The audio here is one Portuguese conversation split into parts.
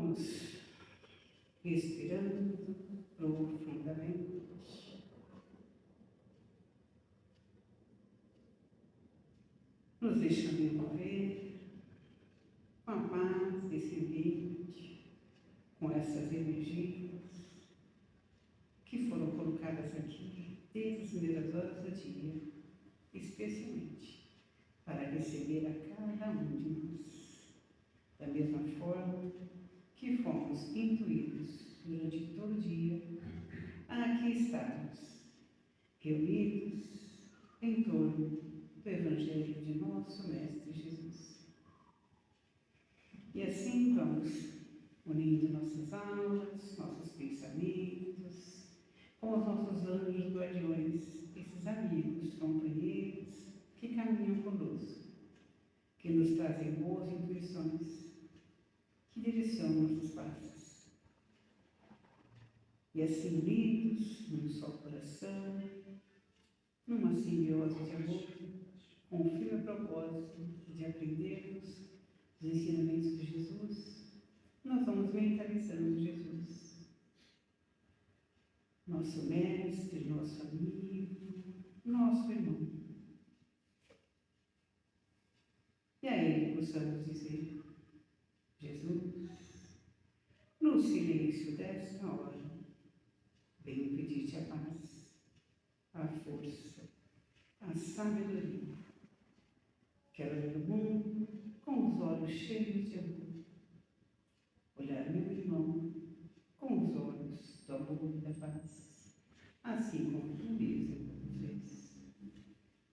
Vamos respirando profundamente. Nos deixando envolver com a paz desse ambiente, com essas energias que foram colocadas aqui desde as primeiras horas do dia, especialmente para receber a cada um de nós, da mesma forma que fomos intuídos durante todo o dia a aqui estarmos, reunidos em torno do Evangelho de nosso Mestre Jesus. E assim vamos unindo nossas almas, nossos pensamentos, com os nossos anjos guardiões, esses amigos, companheiros que caminham conosco, que nos trazem boas intuições, que direcionam nossos passos. E assim unidos num só coração, numa simbiose de amor, com o firme propósito de aprendermos os ensinamentos de Jesus, nós vamos mentalizando Jesus, nosso mestre, nosso amigo, nosso irmão. E a Ele possamos dizer: Jesus, no silêncio desta hora, venho pedir-te a paz, a força, a sabedoria. Quero ver o mundo com os olhos cheios de amor, olhar meu irmão com os olhos do amor e da paz, assim como tu mesmo fez.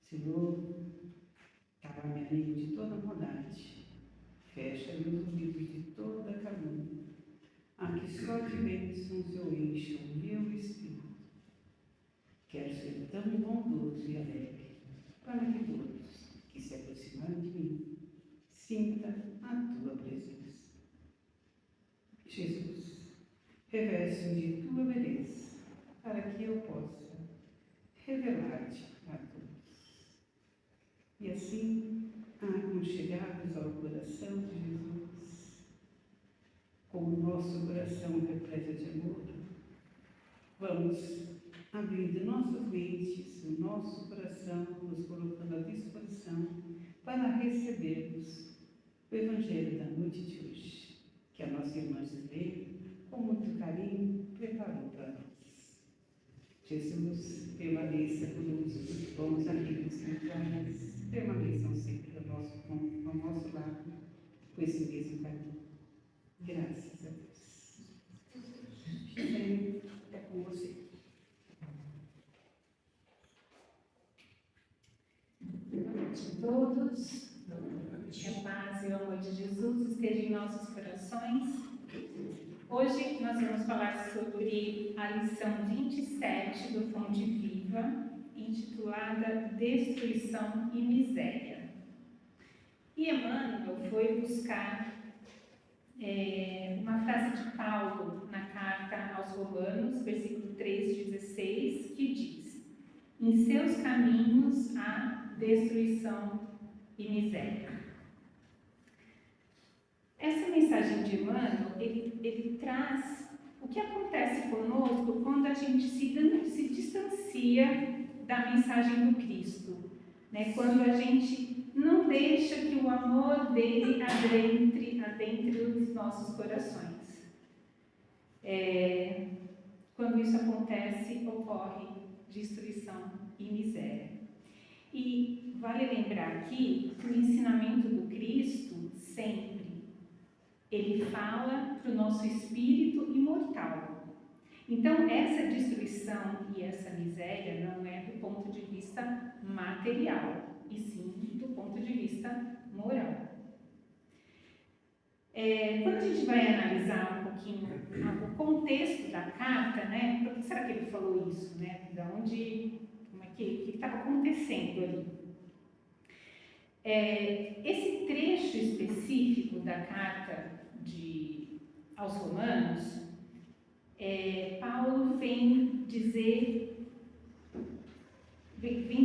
Senhor, cala-me a língua de toda maldade, fecha-me os ouvidos de toda calúnia, a que só de bênçãos eu encho o meu espírito. Quero ser tão bondoso e alegre, para que todos que se aproximarem de mim sinta a tua presença. Jesus, reveste-me de tua beleza, para que eu possa revelar-te a todos. E assim, aconchegados ao coração de Jesus, com o nosso coração repleto de amor, vamos abrindo nossas mentes, o nosso coração, nos colocando à disposição para recebermos o Evangelho da noite de hoje, que a nossa irmã Gislene, com muito carinho, preparou para nós. Jesus, permaneça conosco, vamos amigos centrais, permaneçam sempre ao nosso lado, com esse mesmo carinho. Graças a Deus. Gislene, é com você. Boa noite a todos. Que a paz e o amor de Jesus estejam em nossos corações. Hoje nós vamos falar sobre a lição 27 do Fonte Viva, intitulada Destruição e Miséria. E Emmanuel foi buscar uma frase de Paulo na carta aos Romanos, versículo 3,16, que diz: em seus caminhos há destruição e miséria. Essa mensagem de Emmanuel, ele traz o que acontece conosco quando a gente se distancia da mensagem do Cristo, né? Quando a gente não deixa que o amor dele adentre os nossos corações. Quando isso acontece, ocorre destruição e miséria. E vale lembrar aqui que o ensinamento do Cristo sempre ele fala para o nosso espírito imortal. Então, essa destruição e essa miséria não é do ponto de vista material, e sim do ponto de vista moral. Quando a gente vai analisar um pouquinho o contexto da carta, né? Por que será que ele falou isso, né? O que estava acontecendo ali? Esse trecho específico da carta aos Romanos, Paulo vem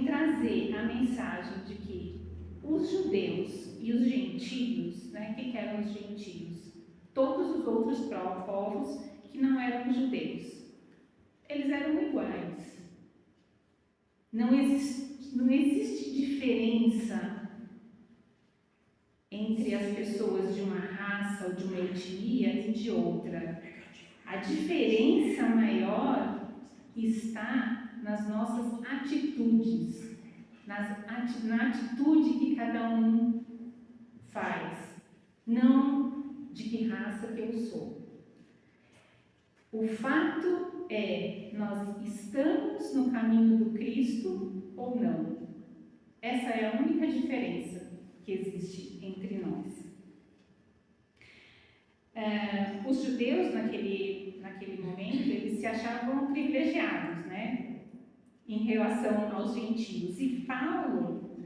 trazer a mensagem de que os judeus e os gentios, né, que eram os gentios? todos os outros povos que não eram judeus. Eles eram iguais. Não existe diferença entre as pessoas de uma raça ou de uma etnia e de outra. A diferença maior está nas nossas atitudes, na atitude que cada um faz, não de que raça que eu sou. O fato é, nós estamos no caminho do Cristo ou não. Essa é a única diferença que existe entre nós. Os judeus, naquele momento, eles se achavam privilegiados, né, em relação aos gentios. E Paulo,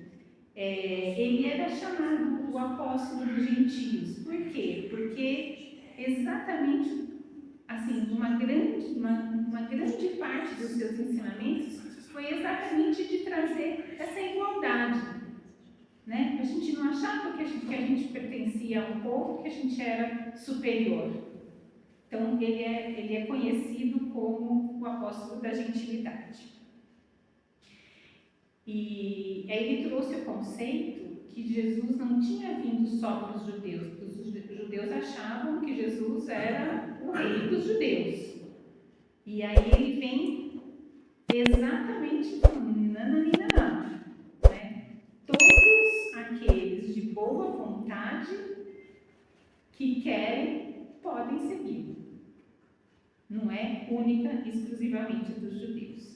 ele era chamado o apóstolo dos gentios. Por quê? Porque exatamente, assim, uma grande parte dos seus ensinamentos foi exatamente de trazer essa igualdade, né? Para a gente não achar que a gente pertencia a um povo, que a gente era superior. Então, ele é conhecido como o apóstolo da gentilidade. E aí ele trouxe o conceito que Jesus não tinha vindo só para os judeus, porque os judeus achavam que Jesus era o rei dos judeus. E aí ele vem exatamente não. Né? Todos aqueles de boa vontade que querem podem seguir. Não é única e exclusivamente dos judeus.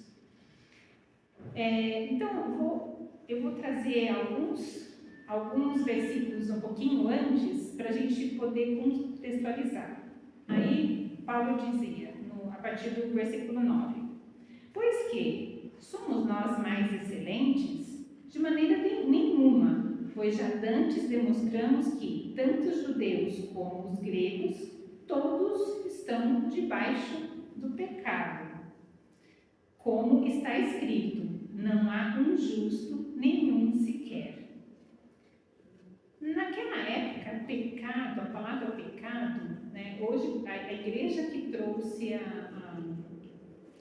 Então eu vou trazer alguns versículos um pouquinho antes para a gente poder contextualizar. Aí Paulo dizia, a partir do versículo 9: pois que somos nós mais excelentes? De maneira nenhuma, pois já dantes demonstramos que tanto os judeus como os gregos, todos estão debaixo do pecado. Como está escrito, não há um justo, nenhum sequer. Naquela época, pecado, a palavra pecado, né, hoje a igreja que trouxe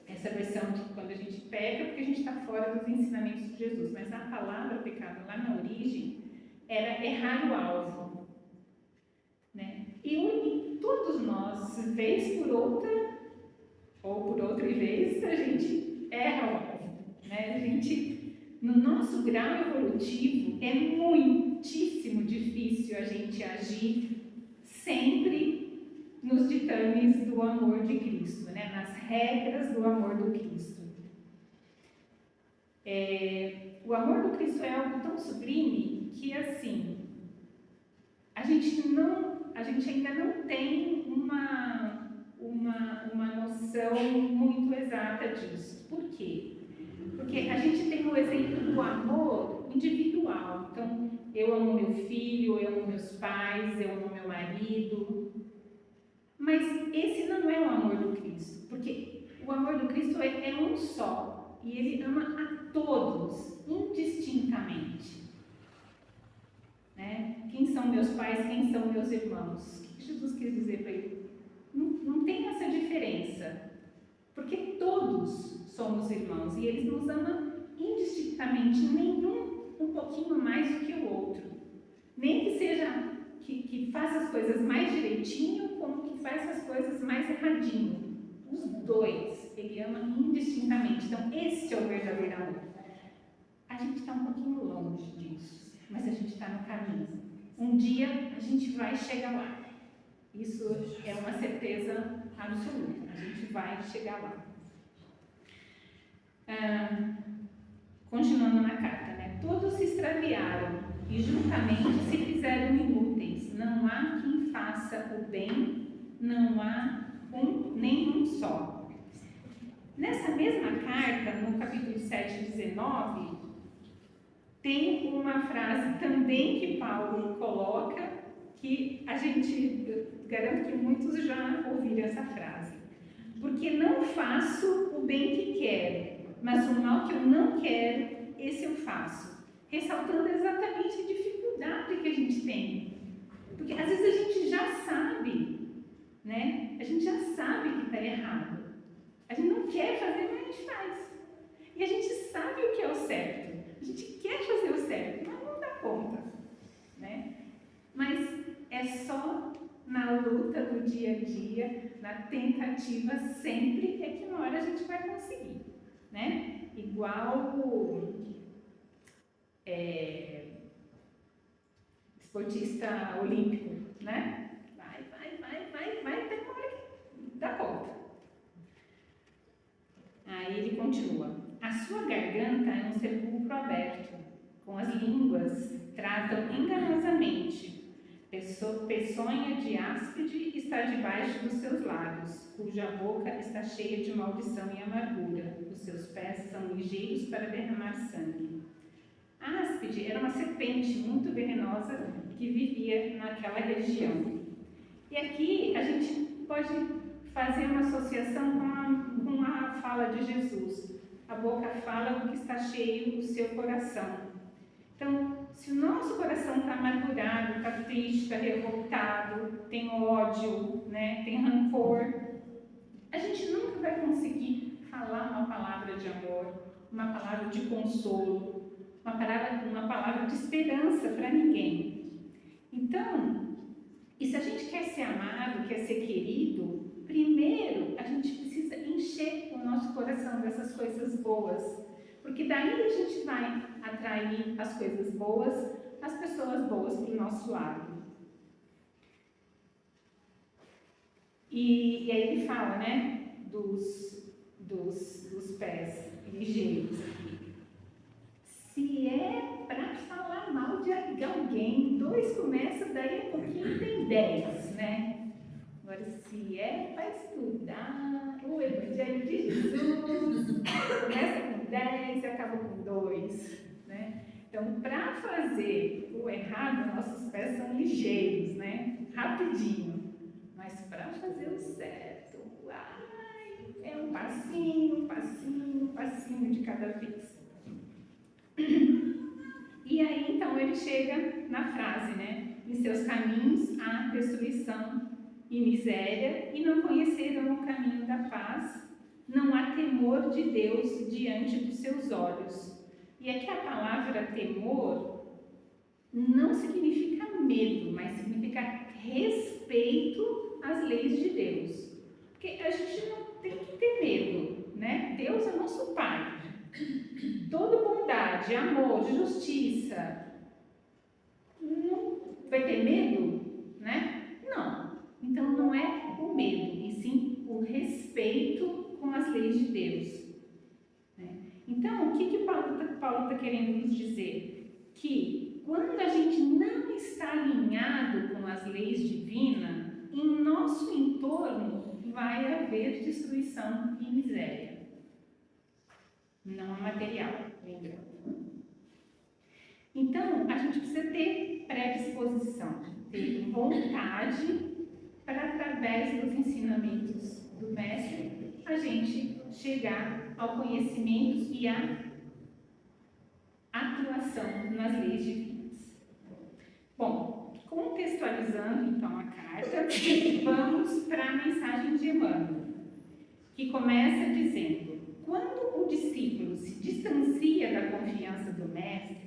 essa versão de quando a gente peca, porque a gente está fora dos ensinamentos de Jesus, mas a palavra pecado lá na origem era errar o alvo. Né? E todos nós, vez por outra, ou por outra vez, a gente erra o alvo. Né? A gente, no nosso grau evolutivo, é muitíssimo difícil a gente agir sempre nos ditames do amor de Cristo, né? Nas regras do amor do Cristo. O amor do Cristo é algo tão sublime que, assim, a gente ainda não tem uma noção muito exata disso. Por quê? Porque a gente tem o exemplo do amor individual. Então, eu amo meu filho, eu amo meus pais, eu amo meu marido. Mas esse não é o amor do Cristo, porque o amor do Cristo é um só, e ele ama a todos, indistintamente. Né? Quem são meus pais, quem são meus irmãos? O que Jesus quis dizer para ele? Não tem essa diferença, porque todos somos irmãos, e ele nos ama indistintamente, nenhum um pouquinho mais do que o outro. Nem que seja que faça as coisas mais direitinho, como que faça as coisas mais erradinho. Os dois, ele ama indistintamente. Então, esse é o verdadeiro amor. A gente está um pouquinho longe disso, mas a gente está no caminho. Um dia a gente vai chegar lá. Isso é uma certeza absoluta. A gente vai chegar lá. Continuando na carta, né? Todos se extraviaram e juntamente se fizeram inúteis. Não há quem faça o bem, não há nenhum só. Nessa mesma carta, no capítulo 7, 19, tem uma frase também que Paulo coloca, que a gente, eu garanto que muitos já ouviram essa frase. Porque não faço o bem que quero, mas o mal que eu não quero, esse eu faço. Ressaltando exatamente a dificuldade que a gente tem. Porque às vezes a gente já sabe né? A gente já sabe que está errado. A gente não quer fazer, mas a gente faz. E a gente sabe o que é o certo. A gente quer fazer o certo, mas não dá conta, né? Mas é só na luta do dia a dia, na tentativa sempre, é que uma hora a gente vai conseguir, né? Igual esportista olímpico, né? Vai, até uma hora que dá conta. Aí ele continua. A sua garganta é um sepulcro aberto, com as línguas tratam enganosamente. Peçonha de áspide está debaixo dos seus lábios, cuja boca está cheia de maldição e amargura. Os seus pés são ligeiros para derramar sangue. A áspide era uma serpente muito venenosa que vivia naquela região. E aqui a gente pode fazer uma associação com a fala de Jesus. A boca fala do que está cheio do seu coração. Então, se o nosso coração está amargurado, está triste, está revoltado, tem ódio, né, tem rancor, a gente nunca vai conseguir falar uma palavra de amor, uma palavra de consolo, uma palavra de esperança para ninguém. Então, e se a gente quer ser amado, quer ser querido, primeiro a gente precisa encher o nosso coração dessas coisas boas. Porque daí a gente vai atrair as coisas boas, as pessoas boas para o nosso lado. E aí ele fala, né, dos pés ligeiros aqui. Se é para falar mal de alguém, 2 começa, daí a pouquinho tem 10, né? Agora, se é para estudar o Evangelho de Jesus, começa com 10 e acaba com 2, né? Então, para fazer o errado, nossos pés são ligeiros, né? Rapidinho. Mas para fazer o certo, é um passinho de cada vez. E aí, então, ele chega na frase, né? Em seus caminhos há destruição e miséria, e não conheceram o caminho da paz, não há temor de Deus diante dos seus olhos. E aqui a palavra temor não significa medo, mas significa respeito às leis de Deus. Porque a gente não tem que ter medo, né? Deus é nosso Pai. Toda bondade, amor, justiça. Não vai ter medo, né? Não. Então não é o medo, e sim o respeito com as leis de Deus. Então, o que Paulo está querendo nos dizer? Que quando a gente não está alinhado com as leis divinas, em nosso entorno vai haver destruição e miséria. Não é material, lembrando. Então, a gente precisa ter predisposição, ter vontade para, através dos ensinamentos do Mestre, a gente chegar ao conhecimento e à atuação nas leis divinas. Bom, contextualizando então a carta, vamos para a mensagem de Emmanuel, que começa dizendo: quando o discípulo se distancia da confiança do Mestre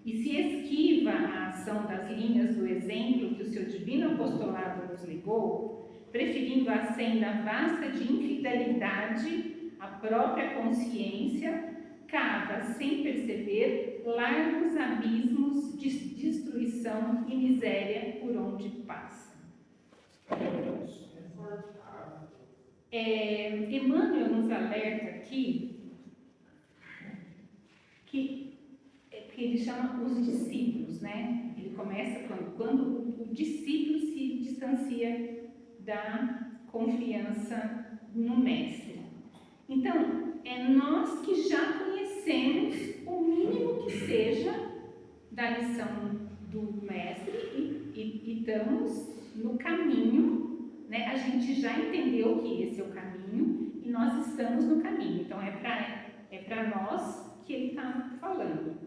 e se esquiva à ação das linhas do exemplo que o seu divino apostolado nos legou, preferindo a senda vasta de infidelidade à própria consciência, cava, sem perceber, largos abismos de destruição e miséria por onde passa. Emmanuel nos alerta aqui que ele chama os discípulos, né? Ele começa quando o discípulo se distancia da confiança no Mestre. Então, é nós que já conhecemos o mínimo que seja da lição do Mestre e estamos no caminho, né? A gente já entendeu que esse é o caminho e nós estamos no caminho. Então, é para nós que ele está falando.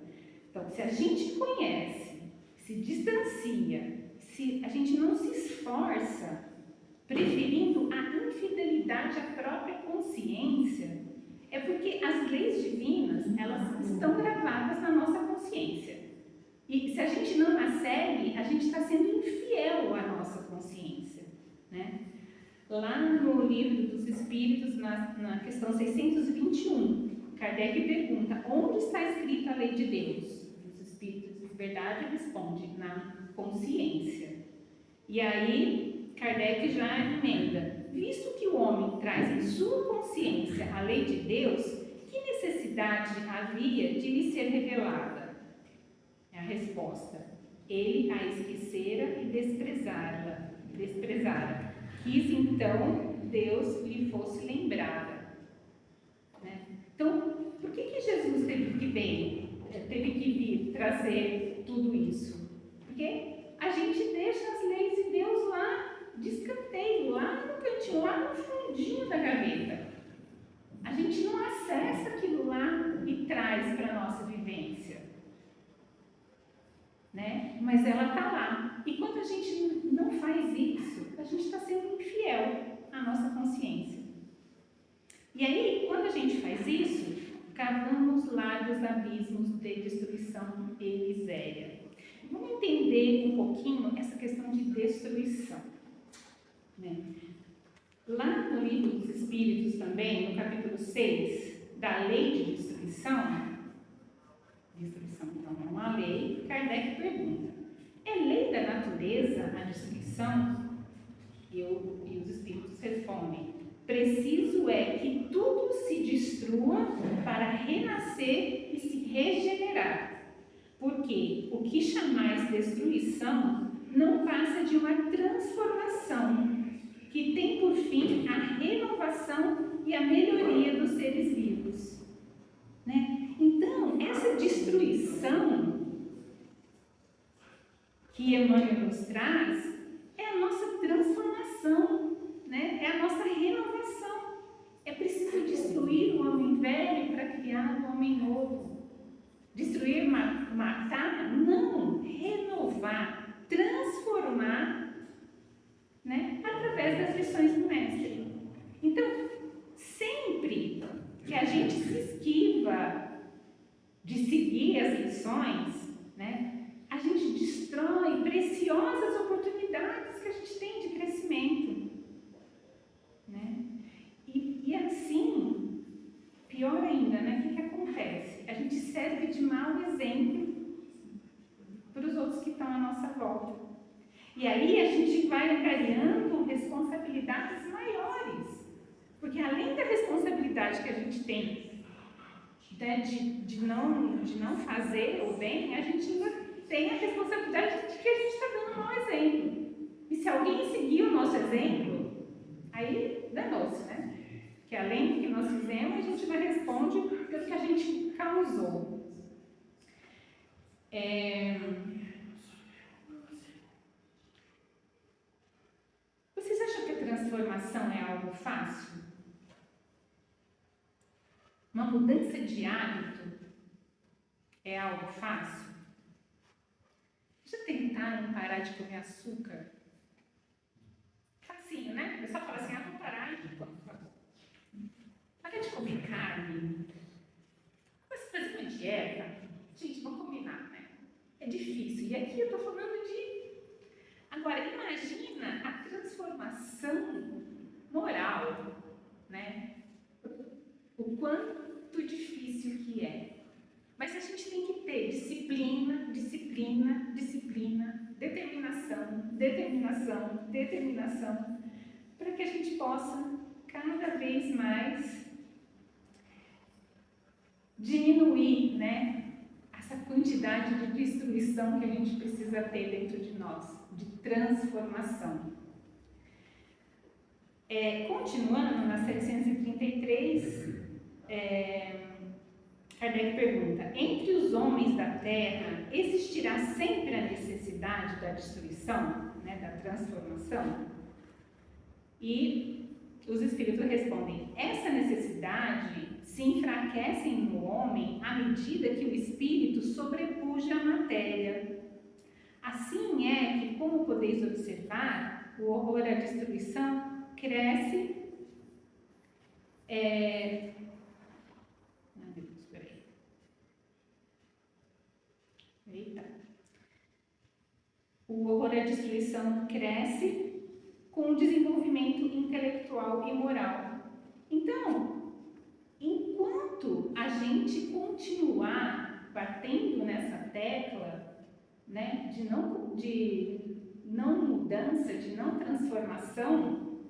Então, se a gente conhece, se distancia, se a gente não se esforça, preferindo a infidelidade à própria consciência, é porque as leis divinas, elas estão gravadas na nossa consciência. E se a gente não as segue, a gente está sendo infiel à nossa consciência, né? Lá no Livro dos Espíritos, na questão 621, Kardec pergunta: onde está escrita a lei de Deus? Os Espíritos de verdade responde: na consciência. E aí Kardec já emenda: visto que o homem traz em sua consciência a lei de Deus, que necessidade havia de lhe ser revelada? É a resposta: ele a esquecera e desprezara. Quis então Deus lhe fosse lembrada, né? Então, por que Jesus teve que vir trazer tudo isso? Porque a gente deixa as leis de Deus lá de escanteio, lá no cantinho, lá no fundinho da gaveta. A gente não acessa aquilo lá e traz para a nossa vivência, né? Mas ela está lá. E quando a gente não faz isso, a gente está sendo infiel à nossa consciência. E aí, quando a gente faz isso, cavamos largos abismos de destruição e miséria. Vamos entender um pouquinho essa questão de destruição, né? Lá no Livro dos Espíritos também, no capítulo 6, da lei de destruição então é uma lei, Kardec pergunta: é lei da natureza a destruição? E os Espíritos respondem: preciso é que tudo se destrua para renascer e se regenerar, porque o que chamais destruição não passa de uma transformação que tem por fim a renovação e a melhoria dos seres vivos, né? Então, essa destruição que Emmanuel nos traz é a nossa transformação, né? É a nossa renovação. É preciso destruir o homem velho para criar um homem novo. Destruir, matar? Não, renovar, transformar, né? Através das lições do Mestre. Então, sempre que a gente se esquiva de seguir as lições, né, a gente destrói preciosas oportunidades que a gente tem de crescimento, né? E assim, pior ainda, né, o que acontece? A gente serve de mau exemplo para os outros que estão à nossa volta. E aí a gente vai angariando responsabilidades maiores, porque além da responsabilidade que a gente tem, né, de não fazer o bem, a gente ainda tem a responsabilidade de que a gente está dando um mau exemplo. E se alguém seguir o nosso exemplo, aí danou-se, né? Que além do que nós fizemos, a gente vai responder pelo que a gente causou. Vocês acham que a transformação é algo fácil? Uma mudança de hábito é algo fácil? Já tentaram parar de comer açúcar? Facinho, né? Eu só falo assim: vou parar e para de comer carne. Começa a fazer uma dieta. Gente, vamos combinar, né? É difícil. E aqui eu estou falando de... Agora, imagina a transformação moral, né? O quanto difícil que é. Mas a gente tem que ter disciplina, determinação, para que a gente possa cada vez mais diminuir, né, essa quantidade de destruição que a gente precisa ter dentro de nós, de transformação. Continuando na 733, Kardec pergunta: entre os homens da Terra existirá sempre a necessidade da destruição, né, da transformação? E os Espíritos respondem: essa necessidade se enfraquece no homem à medida que o Espírito sobrepuja a matéria. Assim é que, como podeis observar, o horror à destruição cresce. O horror à destruição cresce com o desenvolvimento intelectual e moral. Então, enquanto a gente continuar batendo nessa tecla, né, de não mudança, de não transformação,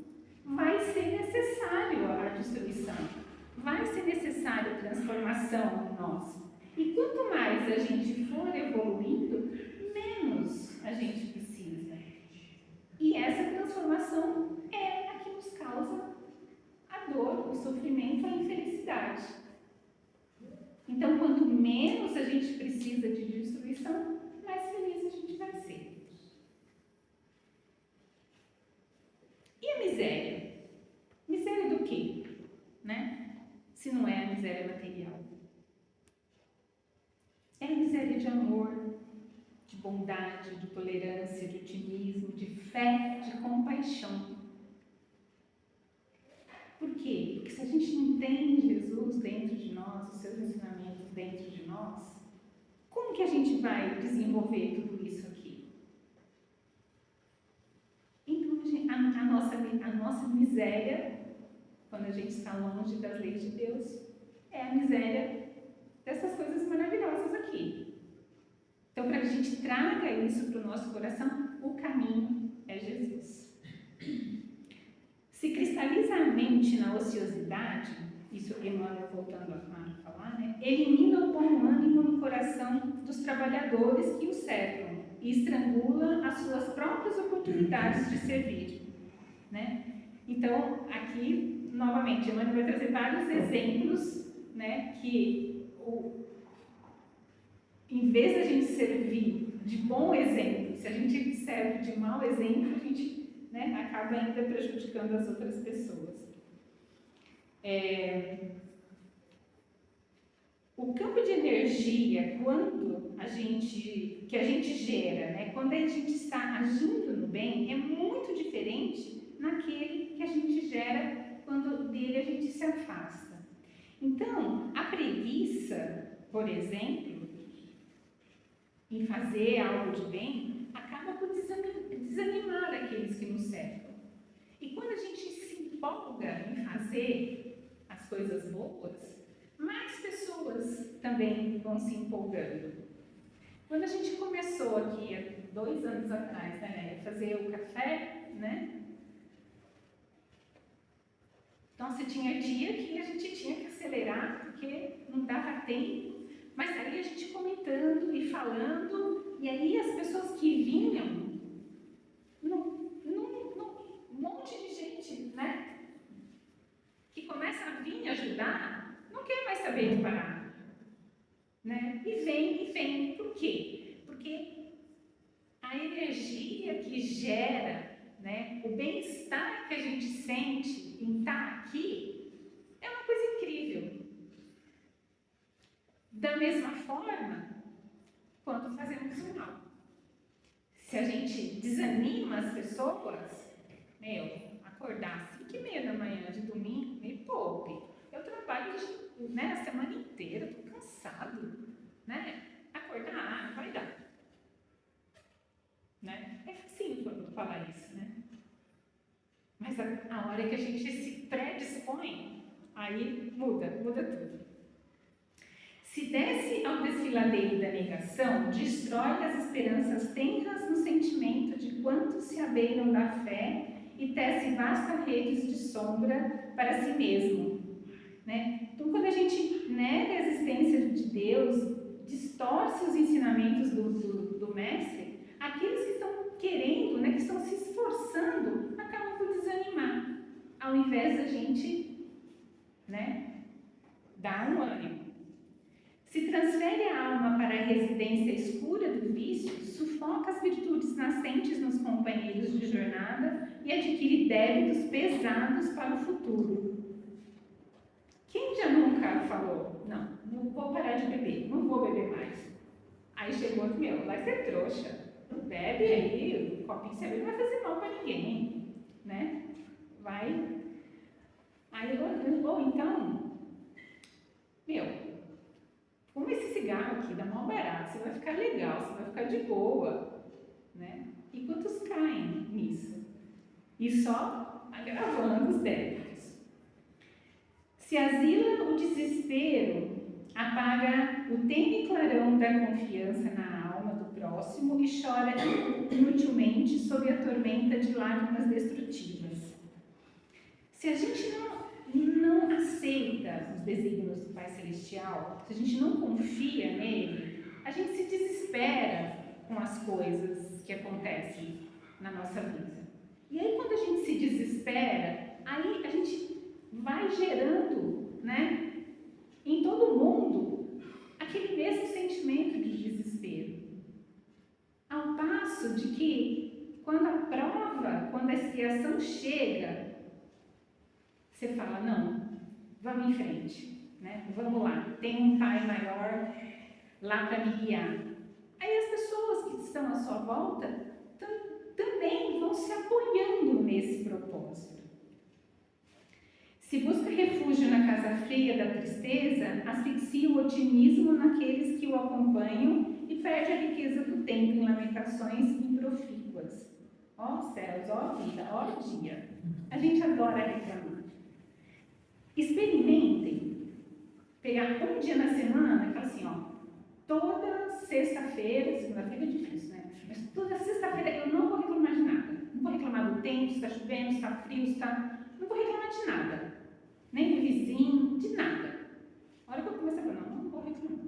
vai ser necessário a destruição, vai ser necessário transformação em nós. E quanto mais a gente for evoluindo, menos a gente precisa. E essa transformação é a que nos causa a dor, o sofrimento, a infelicidade. Então, quanto menos a gente precisa de destruição, mais feliz a gente vai ser. E a miséria? Miséria do quê? Né? Se não é a miséria material. É a miséria de amor, de bondade, de tolerância, de otimismo, de fé, de compaixão. Por quê? Porque se a gente não tem Jesus dentro de nós, os seus ensinamentos dentro de nós, como que a gente vai desenvolver tudo isso aqui? Então, a nossa miséria, quando a gente está longe das leis de Deus, é a miséria dessas coisas maravilhosas aqui. Então, para que a gente traga isso para o nosso coração, o caminho é Jesus. Se cristaliza a mente na ociosidade, isso Emmanuel voltando a falar, né? Elimina o bom ânimo no coração dos trabalhadores que o cercam e estrangula as suas próprias oportunidades de servir, né? Então, aqui, novamente, Emmanuel vai trazer vários exemplos, né, que em vez de a gente servir de bom exemplo, se a gente serve de mau exemplo, a gente, né, acaba ainda prejudicando as outras pessoas. O campo de energia, que a gente gera, né, quando a gente está agindo no bem, é muito diferente naquele que a gente gera quando dele a gente se afasta. Então, a preguiça, por exemplo, em fazer algo de bem, acaba por desanimar aqueles que nos cercam. E quando a gente se empolga em fazer as coisas boas, mais pessoas também vão se empolgando. Quando a gente começou aqui, há 2 anos atrás, né, a fazer o café, né? Então, você tinha dia que a gente tinha que acelerar, porque não dava tempo. Mas aí a gente comentando e falando, e aí as pessoas que vinham, um monte de gente, né, que começa a vir ajudar, não quer mais saber de parar, né, e vem. Por quê? Porque a energia que gera, né, o bem-estar que a gente sente em estar aqui, é uma coisa incrível. Da mesma forma, quando fazemos o mal. Se a gente desanima as pessoas, acordar às 5h30 da manhã de domingo, me poupe. Eu trabalho, né, a semana inteira, estou cansado, né? Acordar, não vai dar. Né? É facinho quando falar isso, né? Mas a hora que a gente se predispõe, aí muda tudo. Se desce ao desfiladeiro da negação, destrói as esperanças tenras no sentimento de quantos se abeiram da fé e tece vastas redes de sombra para si mesmo. Né? Então, quando a gente nega a existência de Deus, distorce os ensinamentos do Mestre, aqueles que estão querendo, né, que estão se esforçando, acabam por desanimar, ao invés da gente, né, dar um ânimo. Se transfere a alma para a residência escura do vício, sufoca as virtudes nascentes nos companheiros de jornada e adquire débitos pesados para o futuro. Quem já nunca falou, não vou parar de beber, não vou beber mais. Aí chegou outro, vai ser trouxa, bebe aí, copinho de cerveja não vai fazer mal para ninguém, né? Vai. Aí, ou então, fuma esse cigarro aqui, dá mal barato, você vai ficar legal, você vai ficar de boa, né? E quantos caem nisso? E só agravando os débitos. Se asila o desespero, apaga o tênue clarão da confiança na alma do próximo e chora inutilmente sob a tormenta de lágrimas destrutivas. Se a gente não aceita os desígnios do Pai Celestial, se a gente não confia nele, a gente se desespera com as coisas que acontecem na nossa vida. E aí, quando a gente se desespera, aí a gente vai gerando, né, em todo mundo, aquele mesmo sentimento de desespero. Ao passo de que, quando a prova, quando a expiação chega, você fala, não, vamos em frente, né? Vamos lá, tem um Pai maior lá para me guiar. Aí as pessoas que estão à sua volta também vão se apoiando nesse propósito. Se busca refúgio na casa fria da tristeza, asfixia o otimismo naqueles que o acompanham e perde a riqueza do tempo em lamentações improfícuas. Ó céus, ó vida, ó dia. A gente adora reclamar. Experimentem pegar um dia na semana e falar assim, ó, toda sexta-feira, segunda-feira é difícil, né? Mas toda sexta-feira eu não vou reclamar de nada. Não vou reclamar do tempo, se está chovendo, se está frio, se está... Não vou reclamar de nada. Nem do vizinho, de nada. A hora que eu começar a falar, não vou reclamar.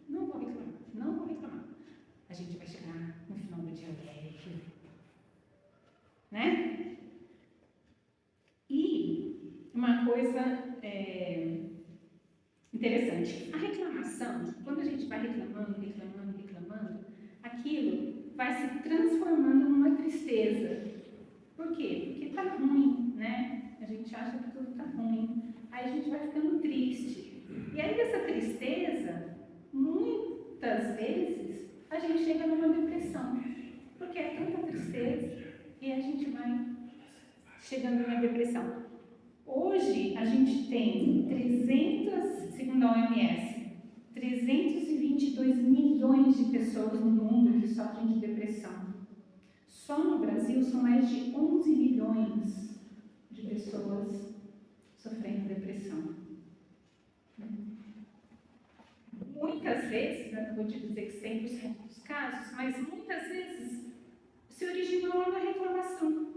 Não vou reclamar. Não vou reclamar. A gente vai chegar no final do dia leve. Né? E uma coisa interessante. A reclamação, quando a gente vai reclamando, aquilo vai se transformando numa tristeza. Por quê? Porque está ruim, né? A gente acha que tudo está ruim. Aí a gente vai ficando triste. E aí dessa tristeza, muitas vezes, a gente chega numa depressão. Porque é tanta tristeza e a gente vai chegando numa depressão. Hoje a gente tem 300, segundo a OMS, 322 milhões de pessoas no mundo que sofrem de depressão. Só no Brasil são mais de 11 milhões de pessoas sofrendo depressão. Muitas vezes, não vou te dizer que 100% dos casos, mas muitas vezes se originou uma reclamação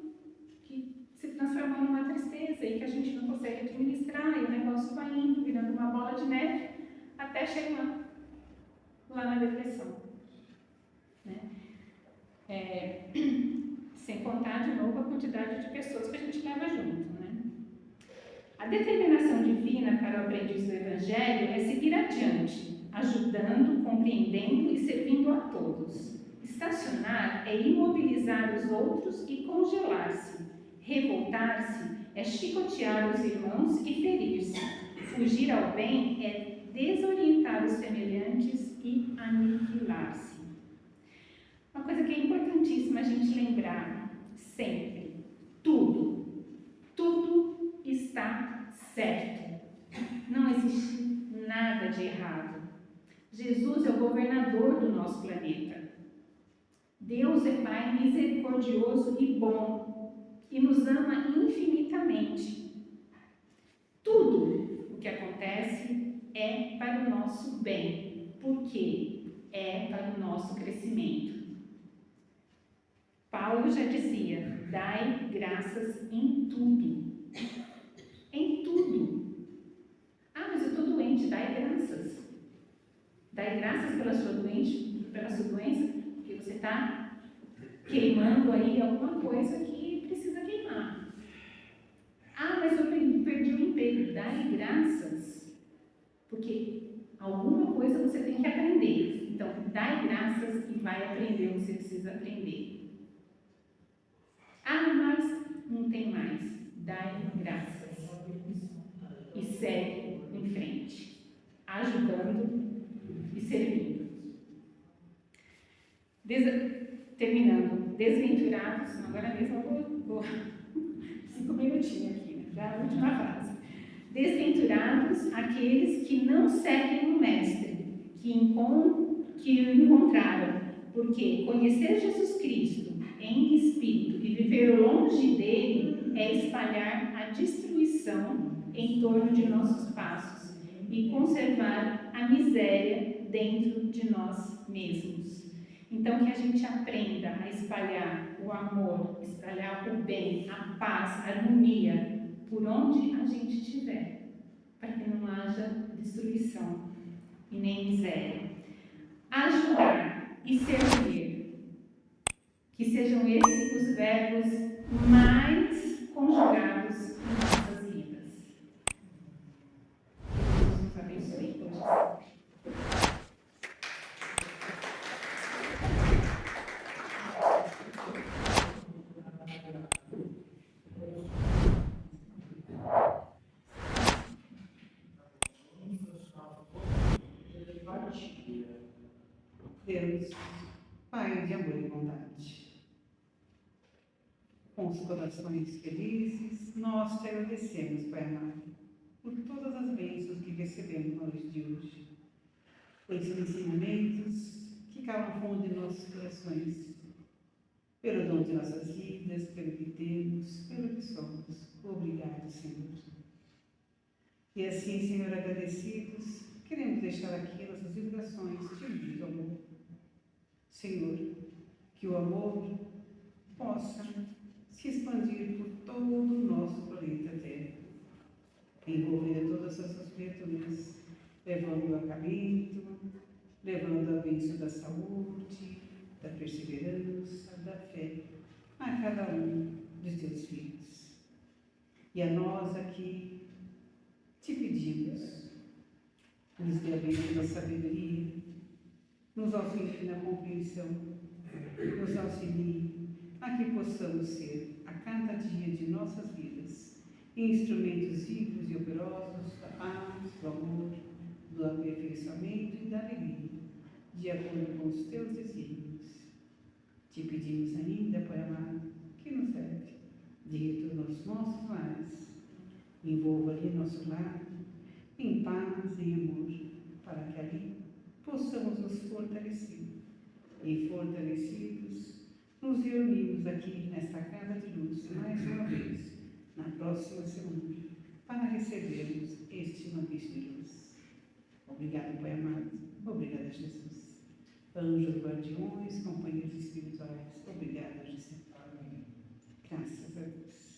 que se transformou numa tristeza e que a gente não consegue administrar e o negócio vai indo, virando uma bola de neve até chegar lá na depressão. Né? Sem contar de novo a quantidade de pessoas que a gente leva junto. Né? A determinação divina para o aprendiz do Evangelho é seguir adiante, ajudando, compreendendo e servindo a todos. Estacionar é imobilizar os outros e congelar-se. Revoltar-se é chicotear os irmãos e ferir-se. Fugir ao bem é desorientar os semelhantes e aniquilar-se. Uma coisa que é importantíssima a gente lembrar sempre: tudo está certo. Não existe nada de errado. Jesus é o governador do nosso planeta. Deus é Pai misericordioso e bom e nos ama infinitamente. Tudo o que acontece é para o nosso bem, porque é para o nosso crescimento. Paulo já dizia: dai graças em tudo. Em tudo. Ah, mas eu estou doente, dai graças. Dai graças pela sua doença, porque você está queimando aí alguma coisa que precisa queimar. Ah, mas eu perdi o emprego. Dai graças, porque alguma coisa você tem que aprender. Então, dai graças e vai aprender o que você precisa aprender. Ah, mas não tem mais. Dai graças. E segue em frente, ajudando e servindo. Terminando desventurados, agora mesmo eu vou 5 minutinhos aqui, né? Já a última frase. Desventurados aqueles que não seguem o Mestre, que o encontraram, porque conhecer Jesus Cristo em espírito e viver longe dele é espalhar a destruição em torno de nossos passos e conservar a miséria dentro de nós mesmos. Então, que a gente aprenda a espalhar o amor, espalhar o bem, a paz, a harmonia, por onde a gente estiver, para que não haja destruição e nem miséria. Ajudar e servir, que sejam esses os verbos mais conjugados em nossas vidas. Deus nos abençoe hoje. Deus, Pai de amor e bondade, com os corações felizes, nós te agradecemos, Pai amado, por todas as bênçãos que recebemos na noite de hoje, por esses ensinamentos que calam fundo em nossos corações, pelo dom de nossas vidas, pelo que temos, pelo que somos. Obrigado, Senhor. E assim, Senhor, agradecidos, queremos deixar aqui nossas vibrações de muito amor. Senhor, que o amor possa se expandir por todo o nosso planeta Terra, envolver todas essas criaturas, levando o acalento, levando a bênção da saúde, da perseverança, da fé a cada um dos teus filhos. E a nós aqui te pedimos, nos dê a bênção da sabedoria, nos auxilie na compreensão, nos auxilie a que possamos ser, a cada dia de nossas vidas, instrumentos vivos e operosos da paz, do amor, do aperfeiçoamento e da alegria, de acordo com os teus desígnios. Te pedimos ainda, Pai amado, que nos leve de retorno aos nossos lares, envolva ali nosso lar em paz e amor, para que ali possamos nos fortalecer. E fortalecidos, nos reunimos aqui nesta casa de luz mais uma vez, na próxima semana, para recebermos este manguejo de luz. Obrigado, Pai amado. Obrigada, Jesus. Anjos guardiões, companheiros espirituais, obrigada, Jesus. Graças a Deus.